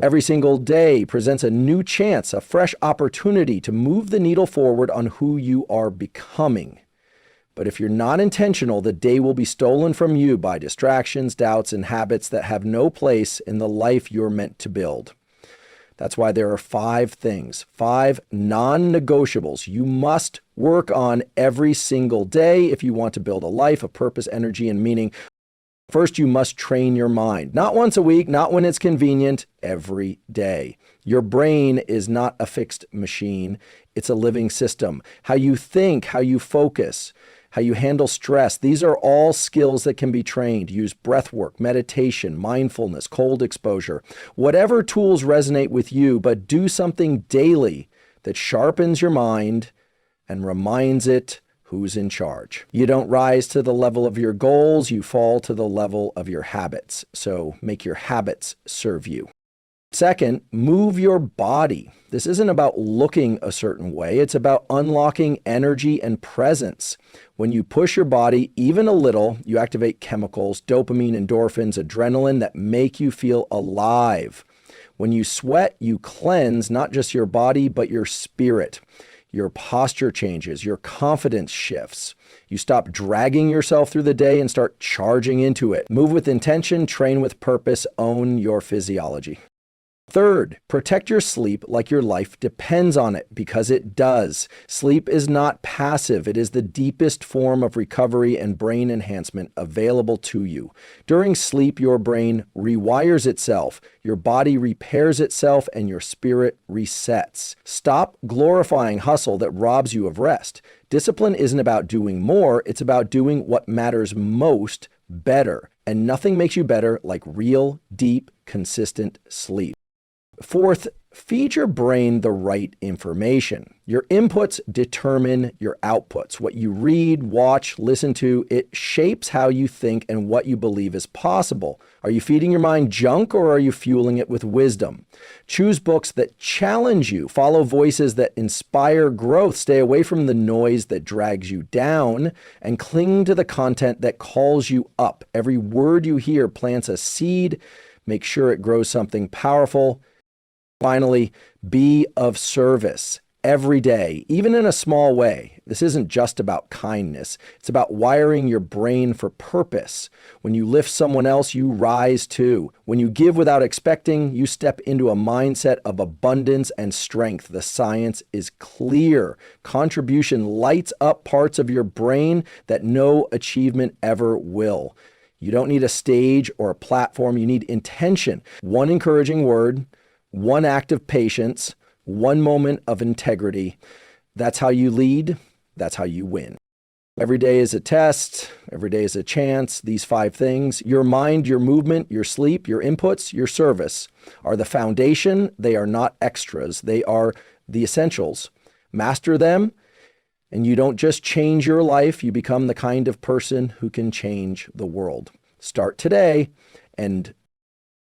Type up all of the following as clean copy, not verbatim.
Every single day presents a new chance, a fresh opportunity to move the needle forward on who you are becoming. But if you're not intentional, the day will be stolen from you by distractions, doubts, and habits that have no place in the life you're meant to build. That's why there are 5 things, 5 non-negotiables you must work on every single day if you want to build a life of purpose, energy, and meaning. First, you must train your mind. Not once a week, not when it's convenient, every day. Your brain is not a fixed machine. It's a living system. How you think, how you focus, how you handle stress, these are all skills that can be trained. Use breath work, meditation, mindfulness, cold exposure, whatever tools resonate with you, but do something daily that sharpens your mind and reminds it who's in charge. You don't rise to the level of your goals, you fall to the level of your habits. So make your habits serve you. Second, move your body. This isn't about looking a certain way, it's about unlocking energy and presence. When you push your body even a little, you activate chemicals, dopamine, endorphins, adrenaline that make you feel alive. When you sweat, you cleanse not just your body, but your spirit. Your posture changes, your confidence shifts. You stop dragging yourself through the day and start charging into it. Move with intention, train with purpose, own your physiology. Third, protect your sleep like your life depends on it, because it does. Sleep is not passive. It is the deepest form of recovery and brain enhancement available to you. During sleep, your brain rewires itself, your body repairs itself, and your spirit resets. Stop glorifying hustle that robs you of rest. Discipline isn't about doing more, it's about doing what matters most better. And nothing makes you better like real, deep, consistent sleep. Fourth, feed your brain the right information. Your inputs determine your outputs. What you read, watch, listen to, it shapes how you think and what you believe is possible. Are you feeding your mind junk, or are you fueling it with wisdom? Choose books that challenge you. Follow voices that inspire growth. Stay away from the noise that drags you down, and cling to the content that calls you up. Every word you hear plants a seed. Make sure it grows something powerful. Finally, be of service every day, even in a small way. This isn't just about kindness. It's about wiring your brain for purpose. When you lift someone else, you rise too. When you give without expecting, you step into a mindset of abundance and strength. The science is clear. Contribution lights up parts of your brain that no achievement ever will. You don't need a stage or a platform. You need intention. One encouraging word, one act of patience, one moment of integrity. That's how you lead. That's how you win. Every day is a test. Every day is a chance. These 5 things, your mind, your movement, your sleep, your inputs, your service, are the foundation. They are not extras. They are the essentials. Master them, and you don't just change your life. You become the kind of person who can change the world. Start today, and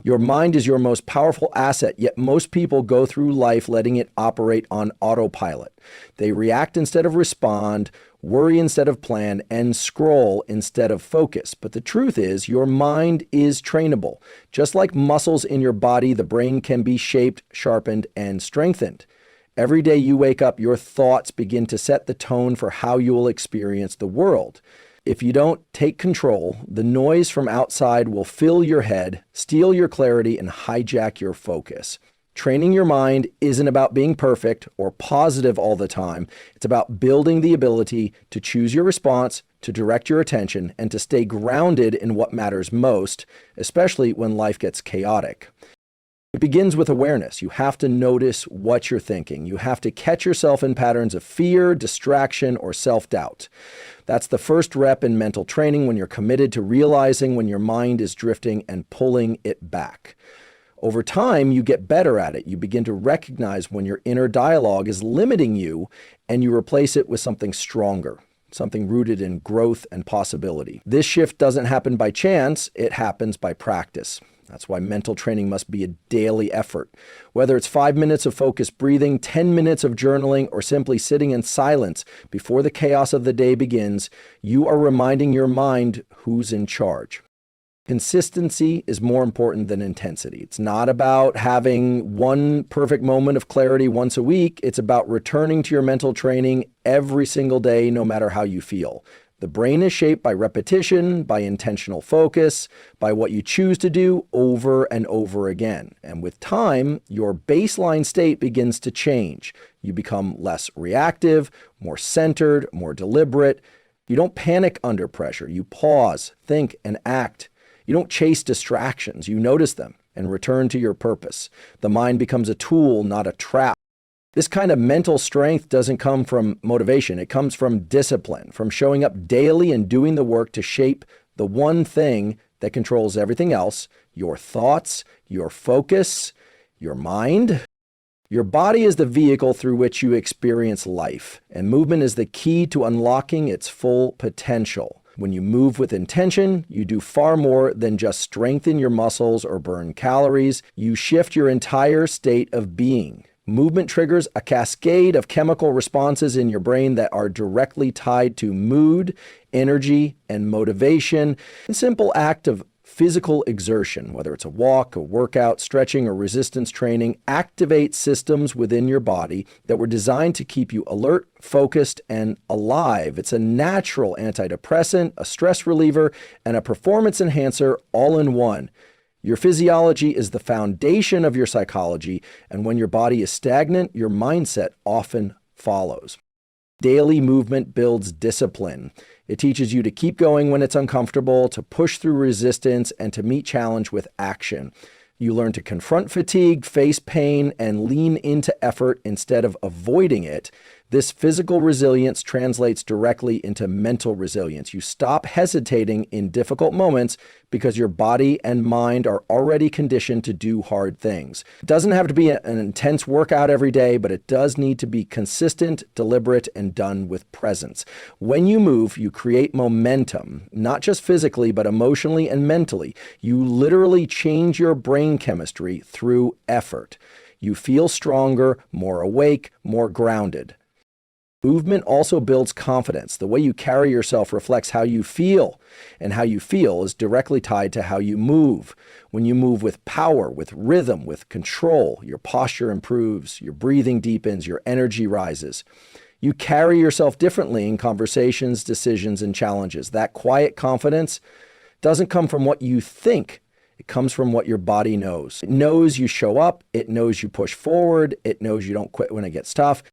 your mind is your most powerful asset, yet most people go through life letting it operate on autopilot. They react instead of respond, worry instead of plan, and scroll instead of focus. But the truth is, your mind is trainable. Just like muscles in your body, the brain can be shaped, sharpened, and strengthened. Every day you wake up, your thoughts begin to set the tone for how you will experience the world. If you don't take control, the noise from outside will fill your head, steal your clarity, and hijack your focus. Training your mind isn't about being perfect or positive all the time. It's about building the ability to choose your response, to direct your attention, and to stay grounded in what matters most, especially when life gets chaotic. It begins with awareness. You have to notice what you're thinking. You have to catch yourself in patterns of fear, distraction, or self-doubt. That's the first rep in mental training, when you're committed to realizing when your mind is drifting and pulling it back. Over time, you get better at it. You begin to recognize when your inner dialogue is limiting you, and you replace it with something stronger, something rooted in growth and possibility. This shift doesn't happen by chance. It happens by practice. That's why mental training must be a daily effort. Whether it's 5 minutes of focused breathing, 10 minutes of journaling, or simply sitting in silence before the chaos of the day begins, you are reminding your mind who's in charge. Consistency is more important than intensity. It's not about having one perfect moment of clarity once a week. It's about returning to your mental training every single day, no matter how you feel. The brain is shaped by repetition, by intentional focus, by what you choose to do over and over again. And with time, your baseline state begins to change. You become less reactive, more centered, more deliberate. You don't panic under pressure. You pause, think, and act. You don't chase distractions. You notice them and return to your purpose. The mind becomes a tool, not a trap. This kind of mental strength doesn't come from motivation. It comes from discipline, from showing up daily and doing the work to shape the one thing that controls everything else: your thoughts, your focus, your mind. Your body is the vehicle through which you experience life, and movement is the key to unlocking its full potential. When you move with intention, you do far more than just strengthen your muscles or burn calories. You shift your entire state of being. Movement triggers a cascade of chemical responses in your brain that are directly tied to mood, energy, and motivation. A simple act of physical exertion, whether it's a walk, a workout, stretching, or resistance training, activates systems within your body that were designed to keep you alert, focused, and alive. It's a natural antidepressant, a stress reliever, and a performance enhancer all in one. Your physiology is the foundation of your psychology, and when your body is stagnant, your mindset often follows. Daily movement builds discipline. It teaches you to keep going when it's uncomfortable, to push through resistance, and to meet challenge with action. You learn to confront fatigue, face pain, and lean into effort instead of avoiding it. This physical resilience translates directly into mental resilience. You stop hesitating in difficult moments because your body and mind are already conditioned to do hard things. It doesn't have to be an intense workout every day, but it does need to be consistent, deliberate, and done with presence. When you move, you create momentum, not just physically, but emotionally and mentally. You literally change your brain chemistry through effort. You feel stronger, more awake, more grounded. Movement also builds confidence. The way you carry yourself reflects how you feel, and how you feel is directly tied to how you move. When you move with power, with rhythm, with control, your posture improves, your breathing deepens, your energy rises. You carry yourself differently in conversations, decisions, and challenges. That quiet confidence doesn't come from what you think. It comes from what your body knows. It knows you show up. It knows you push forward. It knows you don't quit when it gets tough.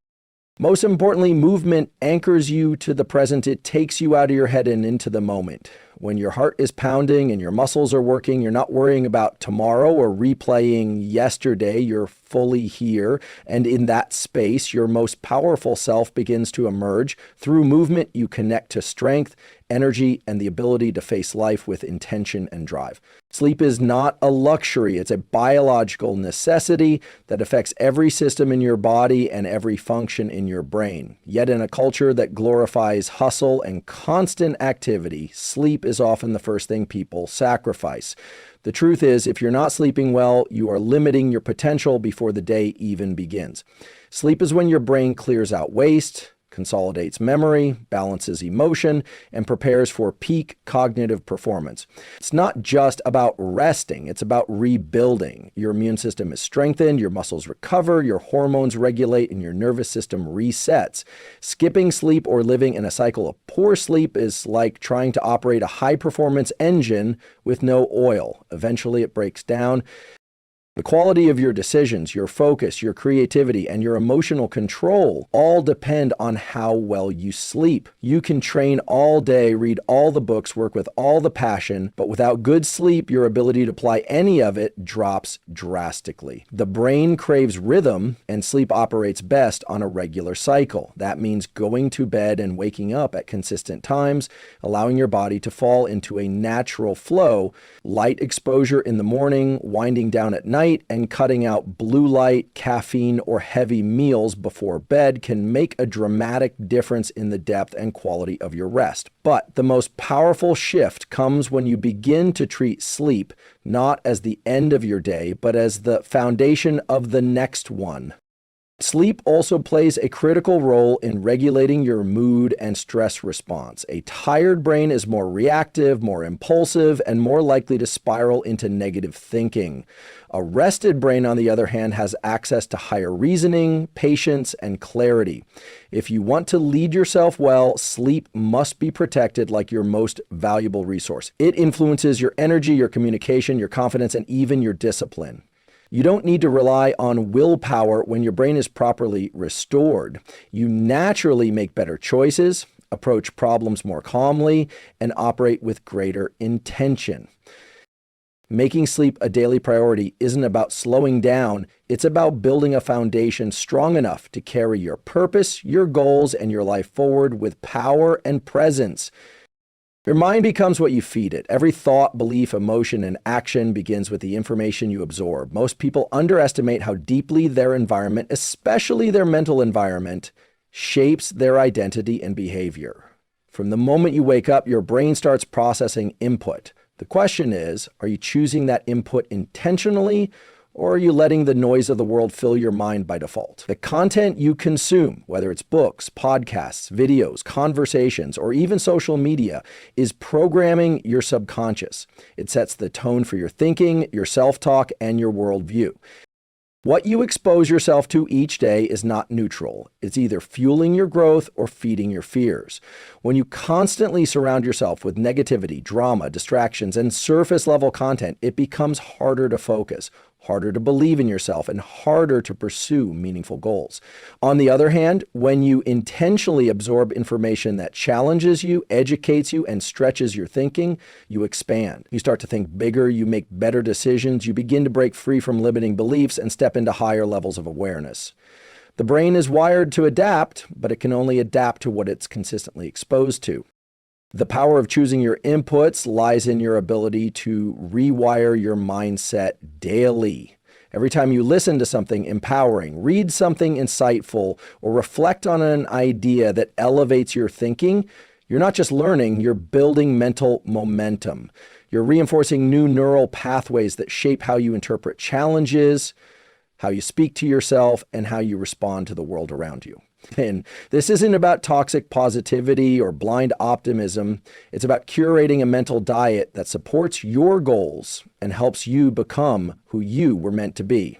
Most importantly, movement anchors you to the present. It takes you out of your head and into the moment. When your heart is pounding and your muscles are working, you're not worrying about tomorrow or replaying yesterday. You're fully here. And in that space, your most powerful self begins to emerge. Through movement, you connect to strength, energy, and the ability to face life with intention and drive. Sleep is not a luxury. It's a biological necessity that affects every system in your body and every function in your brain. Yet in a culture that glorifies hustle and constant activity, sleep is often the first thing people sacrifice. The truth is, if you're not sleeping well, you are limiting your potential before the day even begins. Sleep is when your brain clears out waste, consolidates memory, balances emotion, and prepares for peak cognitive performance. It's not just about resting, it's about rebuilding. Your immune system is strengthened, your muscles recover, your hormones regulate, and your nervous system resets. Skipping sleep or living in a cycle of poor sleep is like trying to operate a high-performance engine with no oil. Eventually, it breaks down. The quality of your decisions, your focus, your creativity, and your emotional control all depend on how well you sleep. You can train all day, read all the books, work with all the passion, but without good sleep, your ability to apply any of it drops drastically. The brain craves rhythm, and sleep operates best on a regular cycle. That means going to bed and waking up at consistent times, allowing your body to fall into a natural flow, light exposure in the morning, winding down at night, and cutting out blue light, caffeine, or heavy meals before bed can make a dramatic difference in the depth and quality of your rest. But the most powerful shift comes when you begin to treat sleep not as the end of your day, but as the foundation of the next one. Sleep also plays a critical role in regulating your mood and stress response. A tired brain is more reactive, more impulsive, and more likely to spiral into negative thinking. A rested brain, on the other hand, has access to higher reasoning, patience, and clarity. If you want to lead yourself well, sleep must be protected like your most valuable resource. It influences your energy, your communication, your confidence, and even your discipline. You don't need to rely on willpower when your brain is properly restored. You naturally make better choices, approach problems more calmly, and operate with greater intention. Making sleep a daily priority isn't about slowing down. It's about building a foundation strong enough to carry your purpose, your goals, and your life forward with power and presence. Your mind becomes what you feed it. Every thought, belief, emotion, and action begins with the information you absorb. Most people underestimate how deeply their environment, especially their mental environment, shapes their identity and behavior. From the moment you wake up, your brain starts processing input. The question is, are you choosing that input intentionally, or are you letting the noise of the world fill your mind by default? The content you consume, whether it's books, podcasts, videos, conversations, or even social media, is programming your subconscious. It sets the tone for your thinking, your self-talk, and your worldview. What you expose yourself to each day is not neutral. It's either fueling your growth or feeding your fears. When you constantly surround yourself with negativity, drama, distractions, and surface-level content, it becomes harder to focus, harder to believe in yourself, and harder to pursue meaningful goals. On the other hand, when you intentionally absorb information that challenges you, educates you, and stretches your thinking, you expand. You start to think bigger, you make better decisions, you begin to break free from limiting beliefs and step into higher levels of awareness. The brain is wired to adapt, but it can only adapt to what it's consistently exposed to. The power of choosing your inputs lies in your ability to rewire your mindset daily. Every time you listen to something empowering, read something insightful, or reflect on an idea that elevates your thinking, you're not just learning, you're building mental momentum. You're reinforcing new neural pathways that shape how you interpret challenges, how you speak to yourself, and how you respond to the world around you. And this isn't about toxic positivity or blind optimism. It's about curating a mental diet that supports your goals and helps you become who you were meant to be.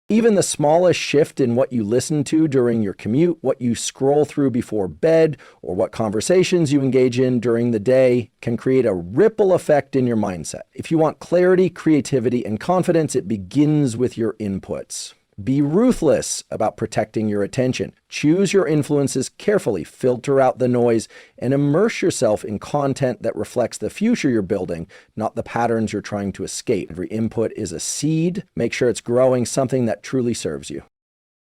Even the smallest shift in what you listen to during your commute, what you scroll through before bed, or what conversations you engage in during the day can create a ripple effect in your mindset. If you want clarity, creativity, and confidence, it begins with your inputs. Be ruthless about protecting your attention. Choose your influences carefully, filter out the noise, and immerse yourself in content that reflects the future you're building, not the patterns you're trying to escape. Every input is a seed. Make sure it's growing something that truly serves you.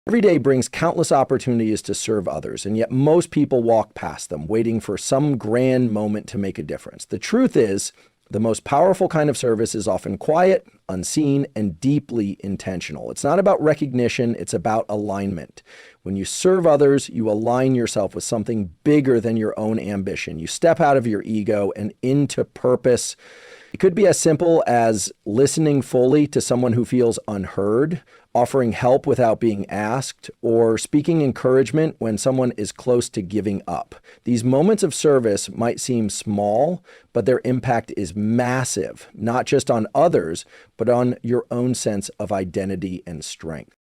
Every day brings countless opportunities to serve others, and yet most people walk past them, waiting for some grand moment to make a difference. The truth is, the most powerful kind of service is often quiet, unseen, and deeply intentional. It's not about recognition, it's about alignment. When you serve others, you align yourself with something bigger than your own ambition. You step out of your ego and into purpose. It could be as simple as listening fully to someone who feels unheard, offering help without being asked, or speaking encouragement when someone is close to giving up. These moments of service might seem small, but their impact is massive, not just on others, but on your own sense of identity and strength.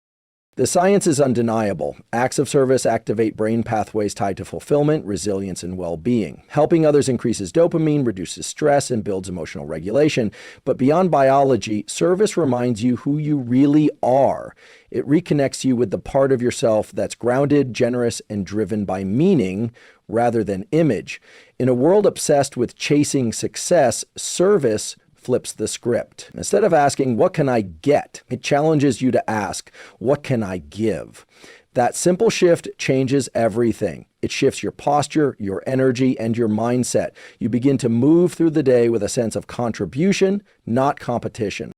The science is undeniable. Acts of service activate brain pathways tied to fulfillment, resilience, and well-being. Helping others increases dopamine, reduces stress, and builds emotional regulation. But beyond biology, service reminds you who you really are. It reconnects you with the part of yourself that's grounded, generous, and driven by meaning rather than image. In a world obsessed with chasing success, service flips the script. Instead of asking, what can I get? It challenges you to ask, what can I give? That simple shift changes everything. It shifts your posture, your energy, and your mindset. You begin to move through the day with a sense of contribution, not competition.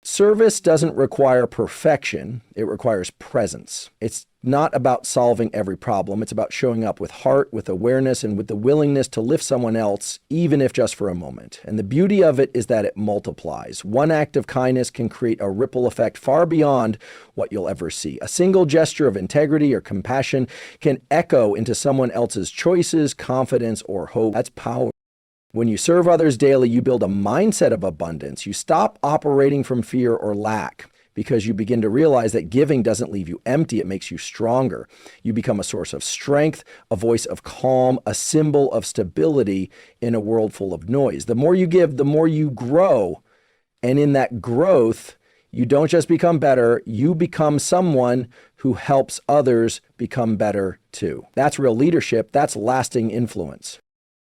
Service doesn't require perfection, it requires presence. It's not about solving every problem, it's about showing up with heart, with awareness, and with the willingness to lift someone else, even if just for a moment. And the beauty of it is that it multiplies. One act of kindness can create a ripple effect far beyond what you'll ever see. A single gesture of integrity or compassion can echo into someone else's choices, confidence, or hope. That's power. When you serve others daily, you build a mindset of abundance. You stop operating from fear or lack because you begin to realize that giving doesn't leave you empty, it makes you stronger. You become a source of strength, a voice of calm, a symbol of stability in a world full of noise. The more you give, the more you grow. And in that growth, you don't just become better, you become someone who helps others become better too. That's real leadership. That's lasting influence.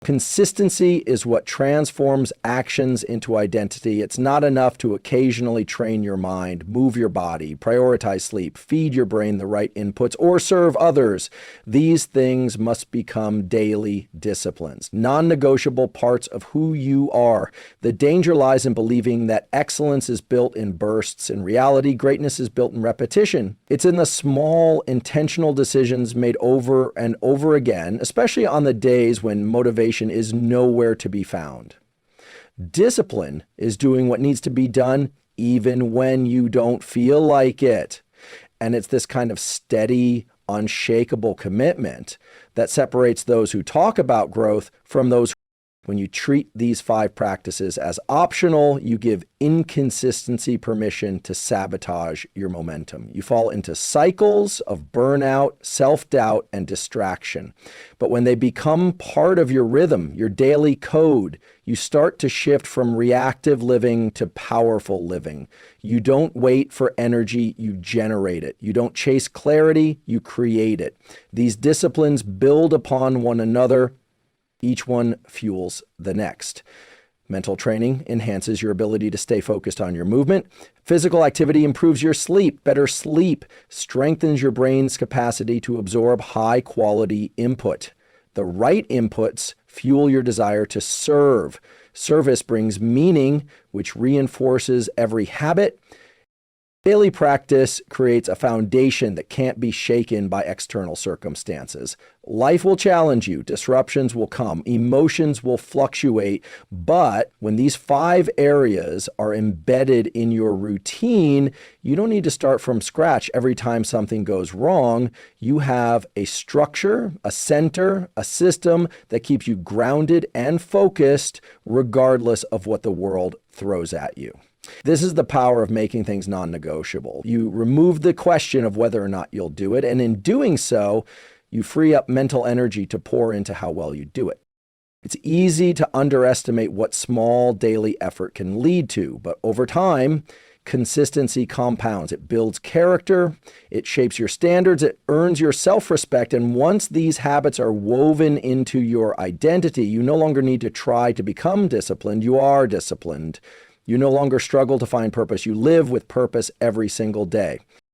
Consistency is what transforms actions into identity. It's not enough to occasionally train your mind, move your body, prioritize sleep, feed your brain the right inputs, or serve others. These things must become daily disciplines, non-negotiable parts of who you are. The danger lies in believing that excellence is built in bursts. In reality, greatness is built in repetition. It's in the small, intentional decisions made over and over again, especially on the days when motivation is nowhere to be found. Discipline is doing what needs to be done even when you don't feel like it. And it's this kind of steady, unshakable commitment that separates those who talk about growth from those who. When you treat these 5 practices as optional, you give inconsistency permission to sabotage your momentum. You fall into cycles of burnout, self-doubt, and distraction. But when they become part of your rhythm, your daily code, you start to shift from reactive living to powerful living. You don't wait for energy, you generate it. You don't chase clarity, you create it. These disciplines build upon one another. Each one fuels the next. Mental training enhances your ability to stay focused on your movement. Physical activity improves your sleep. Better sleep strengthens your brain's capacity to absorb high-quality input. The right inputs fuel your desire to serve. Service brings meaning, which reinforces every habit. Daily practice creates a foundation that can't be shaken by external circumstances. Life will challenge you, disruptions will come, emotions will fluctuate, but when these 5 areas are embedded in your routine, you don't need to start from scratch every time something goes wrong. You have a structure, a center, a system that keeps you grounded and focused regardless of what the world throws at you. This is the power of making things non-negotiable. You remove the question of whether or not you'll do it, and in doing so, you free up mental energy to pour into how well you do it. It's easy to underestimate what small daily effort can lead to, but over time, consistency compounds. It builds character, it shapes your standards, it earns your self-respect, and once these habits are woven into your identity, you no longer need to try to become disciplined, you are disciplined. You no longer struggle to find purpose. You live with purpose every single day.